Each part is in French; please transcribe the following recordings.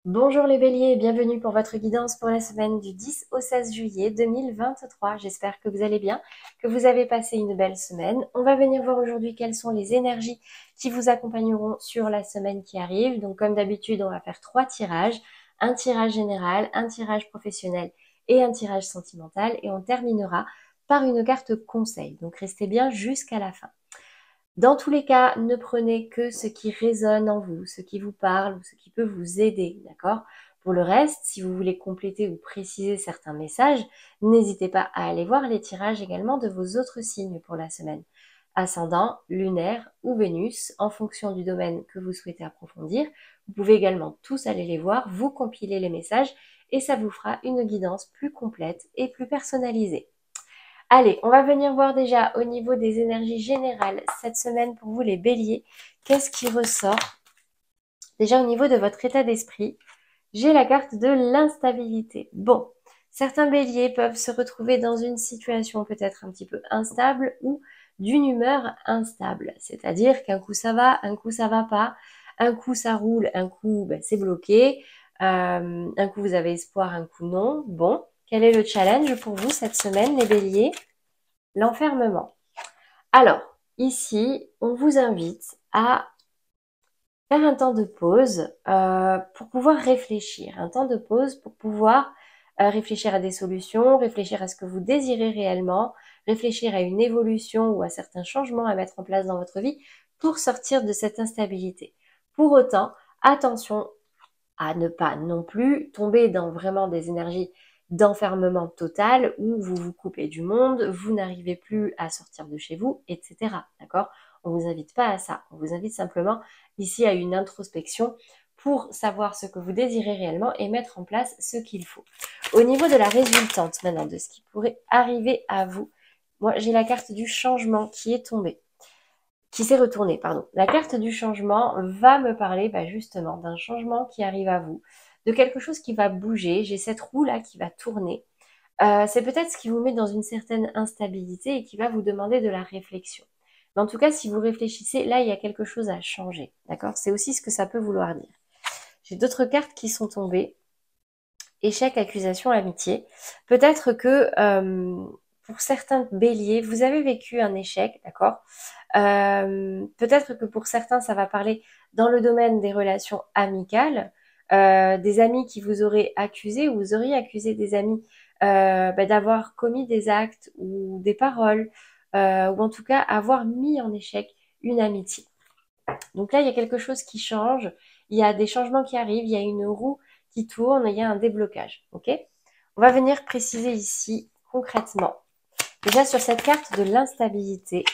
Bonjour les béliers, bienvenue pour votre guidance pour la semaine du 10 au 16 juillet 2023. J'espère que vous allez bien, que vous avez passé une belle semaine. On va venir voir aujourd'hui quelles sont les énergies qui vous accompagneront sur la semaine qui arrive. Donc comme d'habitude, on va faire 3 tirages, un tirage général, un tirage professionnel et un tirage sentimental. Et on terminera par une carte conseil. Donc restez bien jusqu'à la fin. Dans tous les cas, ne prenez que ce qui résonne en vous, ce qui vous parle ou ce qui peut vous aider, d'accord? Pour le reste, si vous voulez compléter ou préciser certains messages, n'hésitez pas à aller voir les tirages également de vos autres signes pour la semaine. Ascendant, lunaire ou Vénus, en fonction du domaine que vous souhaitez approfondir. Vous pouvez également tous aller les voir, vous compiler les messages et ça vous fera une guidance plus complète et plus personnalisée. Allez, on va venir voir déjà au niveau des énergies générales cette semaine pour vous les béliers. Qu'est-ce qui ressort? Déjà au niveau de votre état d'esprit, j'ai la carte de l'instabilité. Bon, certains béliers peuvent se retrouver dans une situation peut-être un petit peu instable ou d'une humeur instable. C'est-à-dire qu'un coup ça va, un coup ça va pas, un coup ça roule, un coup c'est bloqué, un coup vous avez espoir, un coup non. Bon, quel est le challenge pour vous cette semaine les béliers? L'enfermement. Alors, ici, on vous invite à faire un temps de pause pour pouvoir réfléchir. Un temps de pause pour pouvoir réfléchir à des solutions, réfléchir à ce que vous désirez réellement, réfléchir à une évolution ou à certains changements à mettre en place dans votre vie pour sortir de cette instabilité. Pour autant, attention à ne pas non plus tomber dans vraiment des énergies d'enfermement total où vous vous coupez du monde, vous n'arrivez plus à sortir de chez vous, etc. D'accord? On vous invite pas à ça. On vous invite simplement ici à une introspection pour savoir ce que vous désirez réellement et mettre en place ce qu'il faut. Au niveau de la résultante maintenant, de ce qui pourrait arriver à vous, moi j'ai la carte du changement qui est tombée qui s'est retournée, pardon. La carte du changement va me parler justement d'un changement qui arrive à vous, de quelque chose qui va bouger. J'ai cette roue-là qui va tourner. C'est peut-être ce qui vous met dans une certaine instabilité et qui va vous demander de la réflexion. Mais en tout cas, si vous réfléchissez, là, il y a quelque chose à changer. D'accord? C'est aussi ce que ça peut vouloir dire. J'ai d'autres cartes qui sont tombées. Échec, accusation, amitié. Peut-être que pour certains béliers, vous avez vécu un échec, d'accord? Peut-être que pour certains, ça va parler dans le domaine des relations amicales, des amis qui vous auraient accusé ou vous auriez accusé des amis d'avoir commis des actes ou des paroles, ou en tout cas avoir mis en échec une amitié. Donc là, il y a quelque chose qui change, il y a des changements qui arrivent, il y a une roue qui tourne, il y a un déblocage. Ok? On va venir préciser ici concrètement. Déjà sur cette carte de l'instabilité,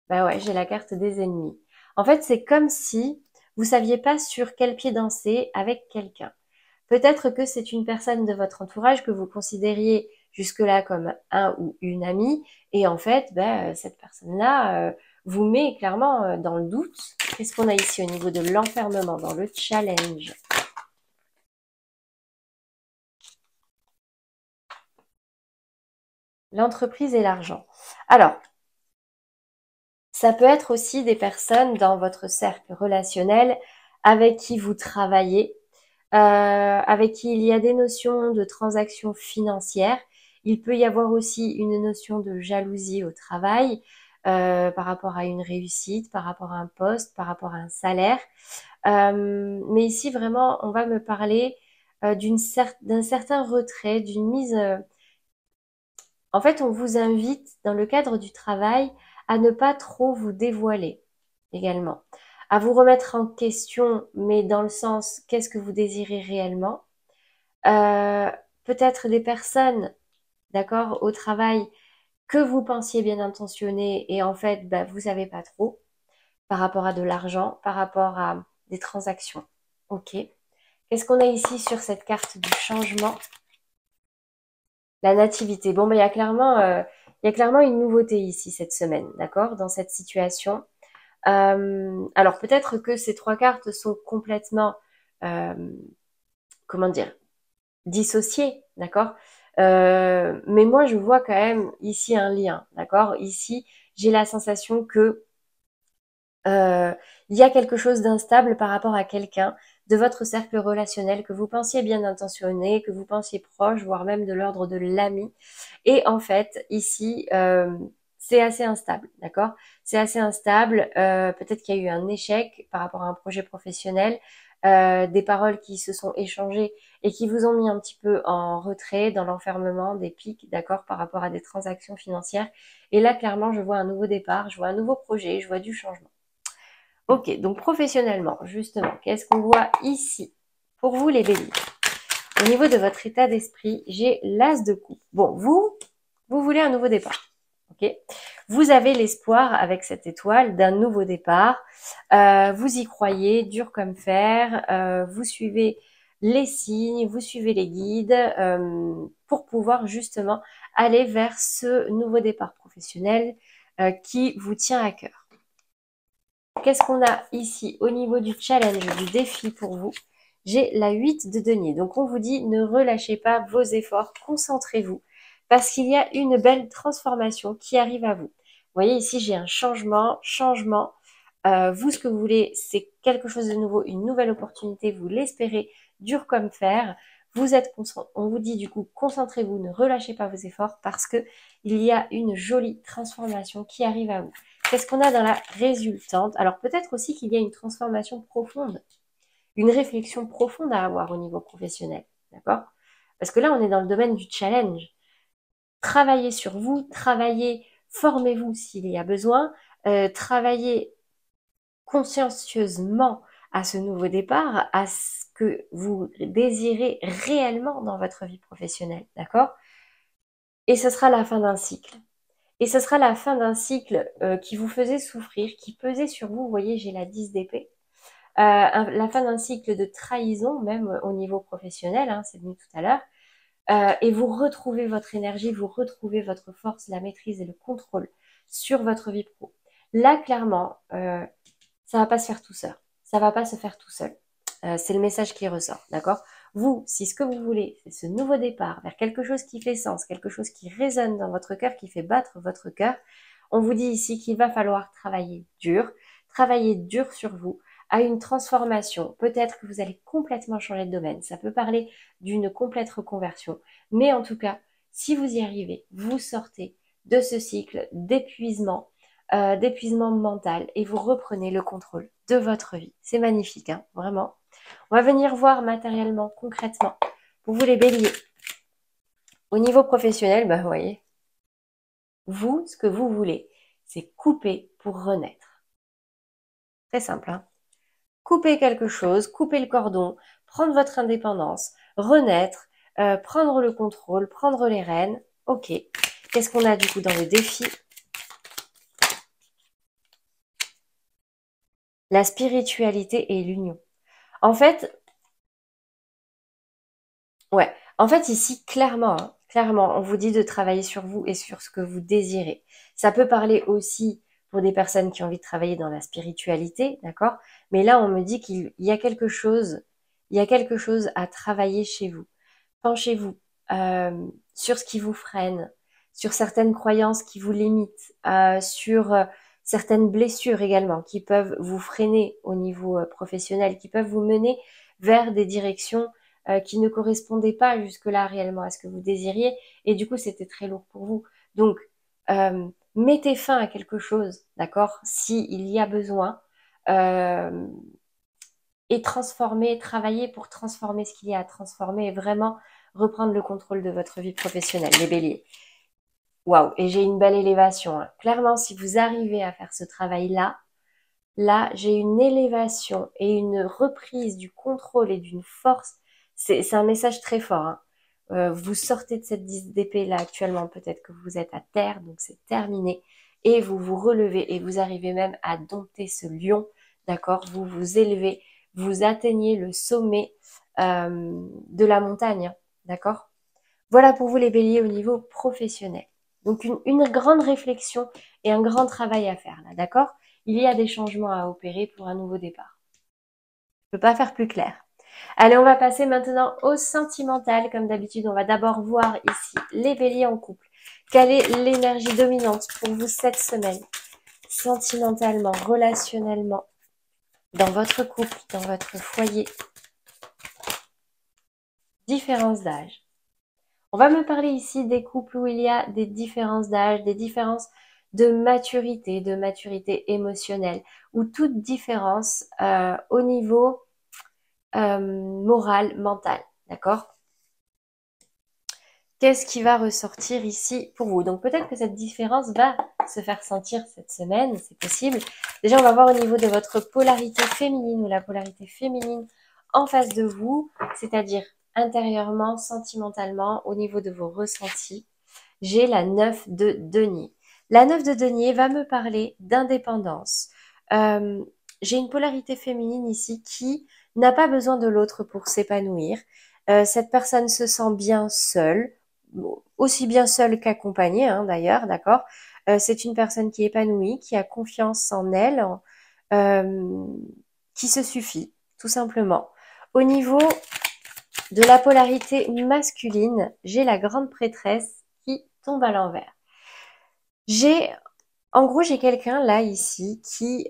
bah ouais, j'ai la carte des ennemis. En fait, c'est comme si vous saviez pas sur quel pied danser avec quelqu'un. Peut-être que c'est une personne de votre entourage que vous considériez jusque-là comme un ou une amie, et en fait, cette personne-là vous met clairement dans le doute. Qu'est-ce qu'on a ici au niveau de l'enfermement, dans le challenge? L'entreprise et l'argent. Alors, ça peut être aussi des personnes dans votre cercle relationnel avec qui vous travaillez, avec qui il y a des notions de transactions financières. Il peut y avoir aussi une notion de jalousie au travail par rapport à une réussite, par rapport à un poste, par rapport à un salaire. Mais ici, vraiment, on va me parler d'un certain retrait, d'une mise... En fait, on vous invite, dans le cadre du travail, à ne pas trop vous dévoiler également, à vous remettre en question, mais dans le sens, qu'est-ce que vous désirez réellement? Euh, Peut-être des personnes, d'accord, au travail, que vous pensiez bien intentionnées et en fait, vous savez pas trop par rapport à de l'argent, par rapport à des transactions. Ok. Qu'est-ce qu'on a ici sur cette carte du changement? La nativité. Bon, il y a clairement une nouveauté ici cette semaine, d'accord, dans cette situation. Alors peut-être que ces trois cartes sont complètement, euh, comment dire, dissociées, d'accord. Mais moi, je vois quand même ici un lien, d'accord. Ici, j'ai la sensation que il y a quelque chose d'instable par rapport à quelqu'un. de votre cercle relationnel, que vous pensiez bien intentionné, que vous pensiez proche, voire même de l'ordre de l'ami. Et en fait, ici, c'est assez instable, d'accord? C'est assez instable. Peut-être qu'il y a eu un échec par rapport à un projet professionnel, des paroles qui se sont échangées et qui vous ont mis un petit peu en retrait, dans l'enfermement, des pics, d'accord, par rapport à des transactions financières. Et là, clairement, je vois un nouveau départ, je vois un nouveau projet, je vois du changement. Ok, donc professionnellement, justement, qu'est-ce qu'on voit ici? Pour vous, les béliers, au niveau de votre état d'esprit, j'ai l'as de coupe. Bon, vous voulez un nouveau départ. Ok, vous avez l'espoir avec cette étoile d'un nouveau départ. Vous y croyez, dur comme fer. Vous suivez les signes, vous suivez les guides pour pouvoir justement aller vers ce nouveau départ professionnel qui vous tient à cœur. Qu'est-ce qu'on a ici au niveau du challenge, du défi pour vous? J'ai la 8 de denier. Donc on vous dit ne relâchez pas vos efforts, concentrez-vous parce qu'il y a une belle transformation qui arrive à vous. Vous voyez ici j'ai un changement. Vous ce que vous voulez c'est quelque chose de nouveau, une nouvelle opportunité, vous l'espérez, dur comme fer. On vous dit du coup concentrez-vous, ne relâchez pas vos efforts parce que il y a une jolie transformation qui arrive à vous. Qu'est-ce qu'on a dans la résultante? Alors peut-être aussi qu'il y a une transformation profonde, une réflexion profonde à avoir au niveau professionnel, d'accord? Parce que là, on est dans le domaine du challenge. Travaillez sur vous, travaillez, formez-vous s'il y a besoin, travaillez consciencieusement à ce nouveau départ, à ce que vous désirez réellement dans votre vie professionnelle, d'accord? Et ce sera la fin d'un cycle. Et ce sera la fin d'un cycle qui vous faisait souffrir, qui pesait sur vous. Vous voyez, j'ai la 10 d'épée. La fin d'un cycle de trahison, même au niveau professionnel, hein, c'est venu tout à l'heure. Et vous retrouvez votre énergie, vous retrouvez votre force, la maîtrise et le contrôle sur votre vie pro. Là, clairement, ça va pas se faire tout seul. Ça va pas se faire tout seul. C'est le message qui ressort, d'accord? Vous, si ce que vous voulez, c'est ce nouveau départ vers quelque chose qui fait sens, quelque chose qui résonne dans votre cœur, qui fait battre votre cœur, on vous dit ici qu'il va falloir travailler dur sur vous, à une transformation. Peut-être que vous allez complètement changer de domaine. Ça peut parler d'une complète reconversion. Mais en tout cas, si vous y arrivez, vous sortez de ce cycle d'épuisement mental et vous reprenez le contrôle de votre vie. C'est magnifique, hein, vraiment. On va venir voir matériellement, concrètement, pour vous les béliers. Au niveau professionnel, bah, vous voyez, vous, ce que vous voulez, c'est couper pour renaître. Très simple, hein. Couper quelque chose, couper le cordon, prendre votre indépendance, renaître, prendre le contrôle, prendre les rênes. Ok. Qu'est-ce qu'on a du coup dans le défi? La spiritualité et l'union. En fait, ouais. En fait, ici, clairement, hein, clairement, on vous dit de travailler sur vous et sur ce que vous désirez. Ça peut parler aussi pour des personnes qui ont envie de travailler dans la spiritualité, d'accord? Mais là, on me dit qu'il y a il y a quelque chose à travailler chez vous. Penchez-vous sur ce qui vous freine, sur certaines croyances qui vous limitent, sur certaines blessures également qui peuvent vous freiner au niveau professionnel, qui peuvent vous mener vers des directions qui ne correspondaient pas jusque-là réellement à ce que vous désiriez. Et du coup, c'était très lourd pour vous. Donc, mettez fin à quelque chose, d'accord, s'il y a besoin. Euh, et transformer, travailler pour transformer ce qu'il y a à transformer et vraiment reprendre le contrôle de votre vie professionnelle, les béliers. Waouh, et j'ai une belle élévation, hein. Clairement, si vous arrivez à faire ce travail-là, là, j'ai une élévation et une reprise du contrôle et d'une force. C'est un message très fort, hein. Vous sortez de cette 10 d'épée là actuellement, peut-être que vous êtes à terre, donc c'est terminé. Et vous vous relevez et vous arrivez même à dompter ce lion, d'accord? Vous vous élevez, vous atteignez le sommet de la montagne, hein, d'accord? Voilà pour vous les béliers au niveau professionnel. Donc une grande réflexion et un grand travail à faire là, d'accord? Il y a des changements à opérer pour un nouveau départ. Je ne peux pas faire plus clair. Allez, on va passer maintenant au sentimental. Comme d'habitude, on va d'abord voir ici les béliers en couple. Quelle est l'énergie dominante pour vous cette semaine? Sentimentalement, relationnellement, dans votre couple, dans votre foyer. différence d'âge. On va me parler ici des couples où il y a des différences d'âge, des différences de maturité émotionnelle, ou toute différence au niveau moral, mental, d'accord? Qu'est-ce qui va ressortir ici pour vous? Donc peut-être que cette différence va se faire sentir cette semaine, c'est possible. Déjà, on va voir au niveau de votre polarité féminine ou la polarité féminine en face de vous, c'est-à-dire intérieurement, sentimentalement, au niveau de vos ressentis. J'ai la 9 de denier. La 9 de denier va me parler d'indépendance. J'ai une polarité féminine ici qui n'a pas besoin de l'autre pour s'épanouir. Cette personne se sent bien seule, aussi bien seule qu'accompagnée, hein, d'ailleurs, d'accord. C'est une personne qui est épanouie, qui a confiance en elle, euh, qui se suffit, tout simplement. Au niveau de la polarité masculine, j'ai la grande prêtresse qui tombe à l'envers. En gros, j'ai quelqu'un là, ici, qui,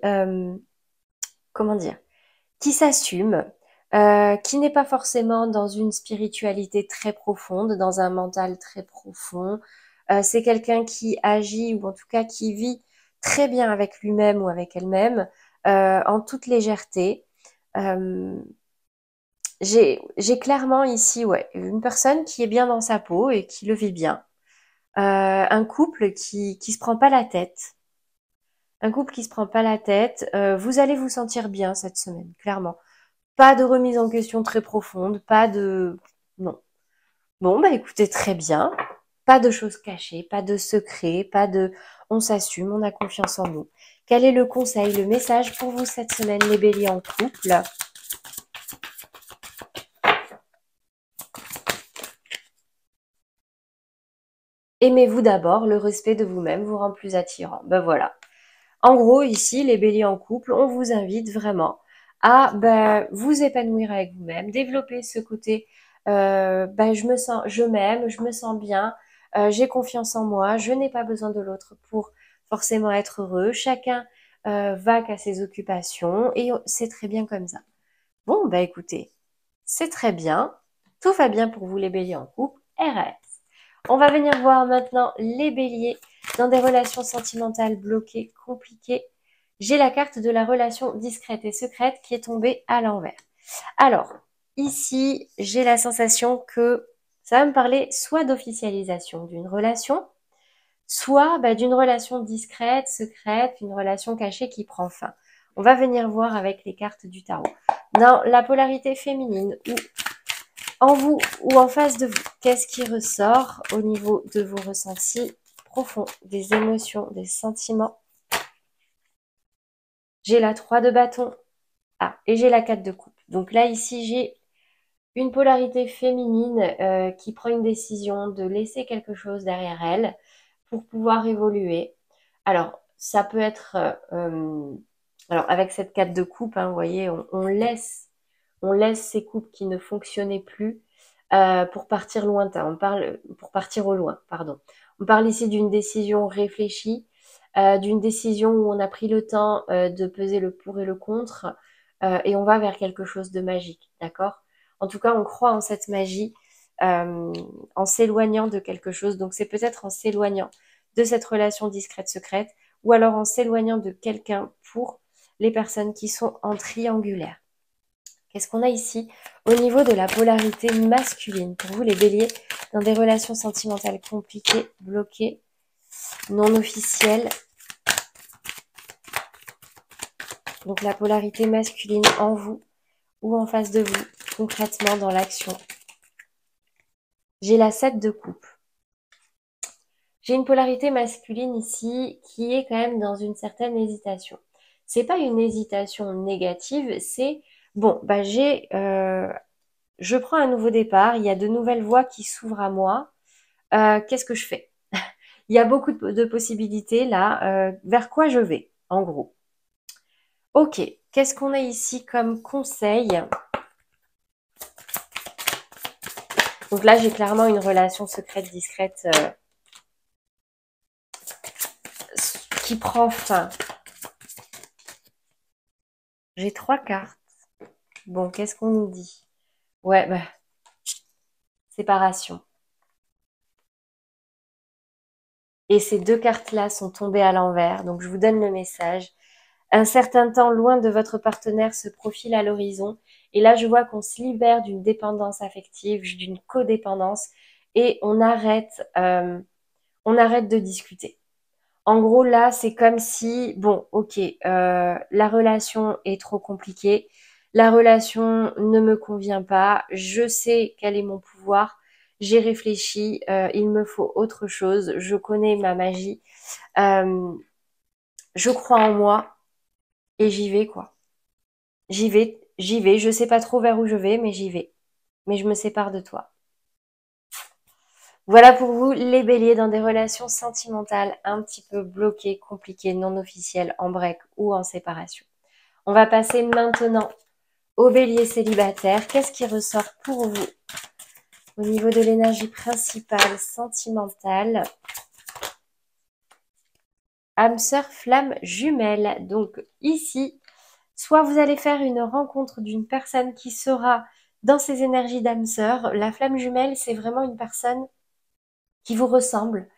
comment dire, qui s'assume, qui n'est pas forcément dans une spiritualité très profonde, dans un mental très profond. C'est quelqu'un qui agit, ou en tout cas qui vit très bien avec lui-même ou avec elle-même, en toute légèreté. Euh, j'ai clairement ici, ouais, une personne qui est bien dans sa peau et qui le vit bien. Un couple qui se prend pas la tête. Un couple qui se prend pas la tête. Vous allez vous sentir bien cette semaine, clairement. Pas de remise en question très profonde, pas de... Non. Bon, bah écoutez, très bien. Pas de choses cachées, pas de secrets, pas de... On s'assume, on a confiance en nous. Quel est le conseil, le message pour vous cette semaine, les béliers en couple? Aimez-vous d'abord, le respect de vous-même vous rend plus attirant. Ben voilà. En gros, ici, les béliers en couple, on vous invite vraiment à vous épanouir avec vous-même, développer ce côté je m'aime, je me sens bien, j'ai confiance en moi, je n'ai pas besoin de l'autre pour forcément être heureux. Chacun va qu'à ses occupations et c'est très bien comme ça. Bon, bah écoutez, c'est très bien, tout va bien pour vous les béliers en couple, RS. On va venir voir maintenant les béliers dans des relations sentimentales bloquées, compliquées. J'ai la carte de la relation discrète et secrète qui est tombée à l'envers. Alors, ici, j'ai la sensation que ça va me parler soit d'officialisation d'une relation, soit d'une relation discrète, secrète, une relation cachée qui prend fin. On va venir voir avec les cartes du tarot. Dans la polarité féminine, ou en vous ou en face de vous, qu'est-ce qui ressort au niveau de vos ressentis profonds, des émotions, des sentiments? J'ai la 3 de bâton. Ah, et j'ai la 4 de coupe. Donc là, ici, j'ai une polarité féminine qui prend une décision de laisser quelque chose derrière elle pour pouvoir évoluer. Alors, ça peut être... alors, avec cette 4 de coupe, hein, vous voyez, on laisse ces coupes qui ne fonctionnaient plus pour partir lointain. On parle pour partir au loin, pardon. On parle ici d'une décision réfléchie, d'une décision où on a pris le temps de peser le pour et le contre, et on va vers quelque chose de magique, d'accord? En tout cas, on croit en cette magie en s'éloignant de quelque chose. Donc, c'est peut-être en s'éloignant de cette relation discrète secrète, ou alors en s'éloignant de quelqu'un pour les personnes qui sont en triangulaire. Qu'est-ce qu'on a ici au niveau de la polarité masculine? Pour vous, les béliers, dans des relations sentimentales compliquées, bloquées, non officielles. Donc la polarité masculine en vous ou en face de vous, concrètement dans l'action. J'ai la 7 de coupe. J'ai une polarité masculine ici qui est quand même dans une certaine hésitation. C'est pas une hésitation négative, c'est bon, je prends un nouveau départ, il y a de nouvelles voies qui s'ouvrent à moi. Qu'est-ce que je fais? Il y a beaucoup de possibilités là. Vers quoi je vais, en gros? Ok, qu'est-ce qu'on a ici comme conseil? Donc là, j'ai clairement une relation secrète, discrète qui prend fin. J'ai 3 cartes. Bon, qu'est-ce qu'on nous dit? Ouais, séparation. Et ces deux cartes-là sont tombées à l'envers, donc je vous donne le message. Un certain temps loin de votre partenaire se profile à l'horizon. Et là, je vois qu'on se libère d'une dépendance affective, d'une codépendance, et on arrête de discuter. En gros, là, c'est comme si, bon, ok, la relation est trop compliquée, la relation ne me convient pas, je sais quel est mon pouvoir, j'ai réfléchi, il me faut autre chose, je connais ma magie, euh, je crois en moi et j'y vais, quoi. J'y vais, je sais pas trop vers où je vais, mais j'y vais. Mais je me sépare de toi. Voilà pour vous, les béliers dans des relations sentimentales un petit peu bloquées, compliquées, non officielles, en break ou en séparation. On va passer maintenant aux béliers célibataires. Qu'est-ce qui ressort pour vous au niveau de l'énergie principale sentimentale? Âme sœur, flamme jumelle. Donc ici, soit vous allez faire une rencontre d'une personne qui sera dans ses énergies d'âme sœur. La flamme jumelle, c'est vraiment une personne qui vous ressemble,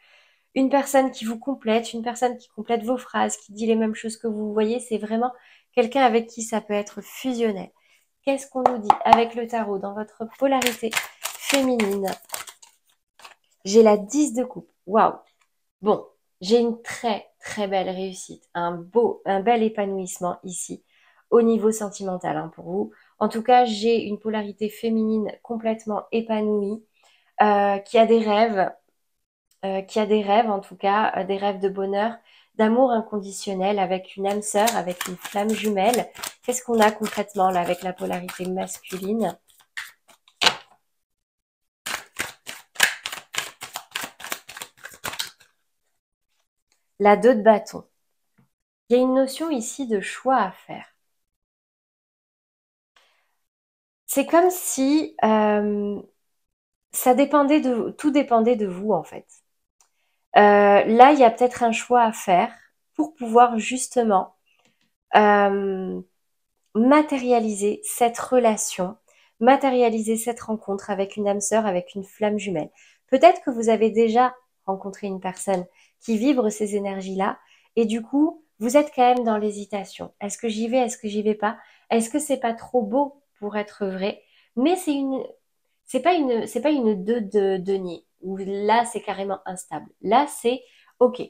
une personne qui vous complète, une personne qui complète vos phrases, qui dit les mêmes choses que vous. Vous voyez, c'est vraiment quelqu'un avec qui ça peut être fusionnel. Qu'est-ce qu'on nous dit avec le tarot dans votre polarité féminine? J'ai la 10 de coupe. Waouh! Bon, j'ai une très très belle réussite, un bel épanouissement ici au niveau sentimental hein, pour vous. En tout cas, j'ai une polarité féminine complètement épanouie, qui a des rêves en tout cas, des rêves de bonheur, d'amour inconditionnel avec une âme sœur, avec une flamme jumelle. Qu'est-ce qu'on a concrètement là avec la polarité masculine? La 2 de bâton. Il y a une notion ici de choix à faire. C'est comme si tout dépendait de vous en fait. Là, il y a peut-être un choix à faire pour pouvoir justement euh, matérialiser cette relation, matérialiser cette rencontre avec une âme sœur, avec une flamme jumelle. Peut-être que vous avez déjà rencontré une personne qui vibre ces énergies-là et du coup, vous êtes quand même dans l'hésitation. Est-ce que j'y vais? Est-ce que j'y vais pas? Est-ce que c'est pas trop beau pour être vrai? Mais c'est pas une deux de denier où là c'est carrément instable. Là c'est ok.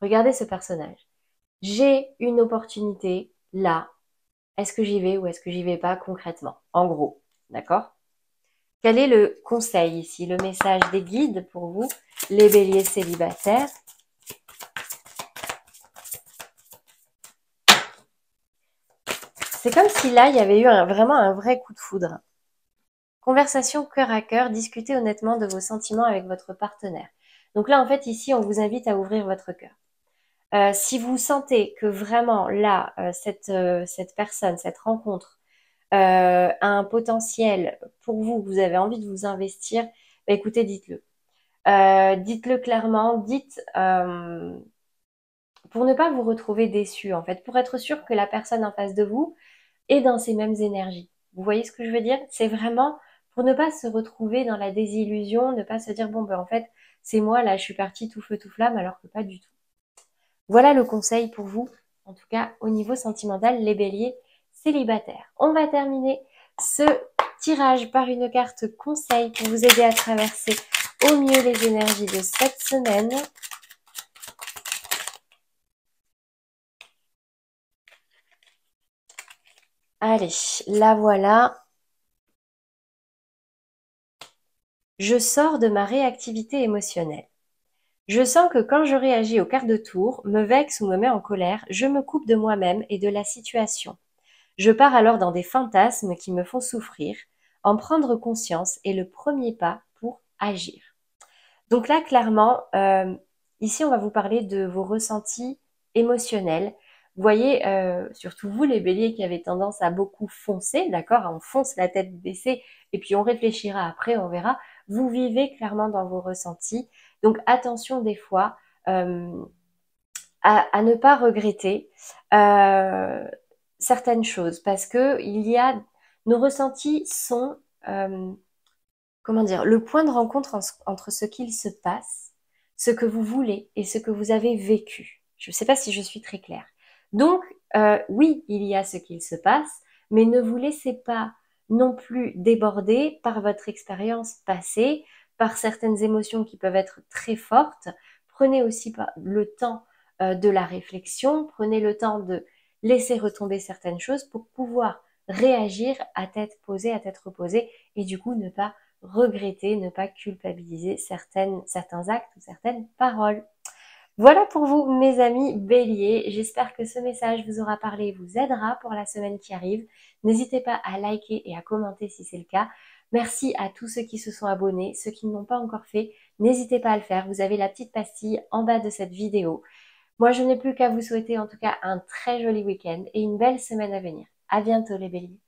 Regardez ce personnage. J'ai une opportunité là. Est-ce que j'y vais ou est-ce que j'y vais pas concrètement? En gros, d'accord? Quel est le conseil ici, le message des guides pour vous, les béliers célibataires? C'est comme si là, il y avait eu vraiment un vrai coup de foudre. Conversation cœur à cœur, discutez honnêtement de vos sentiments avec votre partenaire. Donc là, en fait, ici, on vous invite à ouvrir votre cœur. Si vous sentez que vraiment là, cette personne, cette rencontre a un potentiel pour vous, que vous avez envie de vous investir, bah, écoutez, dites-le. Dites-le clairement, dites pour ne pas vous retrouver déçu en fait, pour être sûr que la personne en face de vous est dans ces mêmes énergies. Vous voyez ce que je veux dire? C'est vraiment pour ne pas se retrouver dans la désillusion, ne pas se dire bon ben en fait c'est moi là, je suis partie tout feu tout flamme alors que pas du tout. Voilà le conseil pour vous, en tout cas au niveau sentimental, les béliers célibataires. On va terminer ce tirage par une carte conseil pour vous aider à traverser au mieux les énergies de cette semaine. Allez, la voilà. Je sors de ma réactivité émotionnelle. Je sens que quand je réagis au quart de tour, me vexe ou me mets en colère, je me coupe de moi-même et de la situation. Je pars alors dans des fantasmes qui me font souffrir. En prendre conscience est le premier pas pour agir. Donc là, clairement, ici, on va vous parler de vos ressentis émotionnels. Vous voyez, surtout vous, les béliers qui avez tendance à beaucoup foncer, d'accord? On fonce la tête baissée et puis on réfléchira après, on verra. Vous vivez clairement dans vos ressentis. Donc attention des fois à ne pas regretter certaines choses parce que nos ressentis sont comment dire, le point de rencontre entre ce qu'il se passe, ce que vous voulez et ce que vous avez vécu. Je ne sais pas si je suis très claire. Donc, oui, il y a ce qu'il se passe, mais ne vous laissez pas non plus déborder par votre expérience passée, par certaines émotions qui peuvent être très fortes. Prenez aussi le temps de la réflexion, prenez le temps de laisser retomber certaines choses pour pouvoir réagir à tête posée, à tête reposée, et du coup ne pas regretter, ne pas culpabiliser certains actes ou certaines paroles. Voilà pour vous, mes amis béliers. J'espère que ce message vous aura parlé et vous aidera pour la semaine qui arrive. N'hésitez pas à liker et à commenter si c'est le cas. Merci à tous ceux qui se sont abonnés, ceux qui ne l'ont pas encore fait. N'hésitez pas à le faire. Vous avez la petite pastille en bas de cette vidéo. Moi, je n'ai plus qu'à vous souhaiter en tout cas un très joli week-end et une belle semaine à venir. À bientôt les béliers.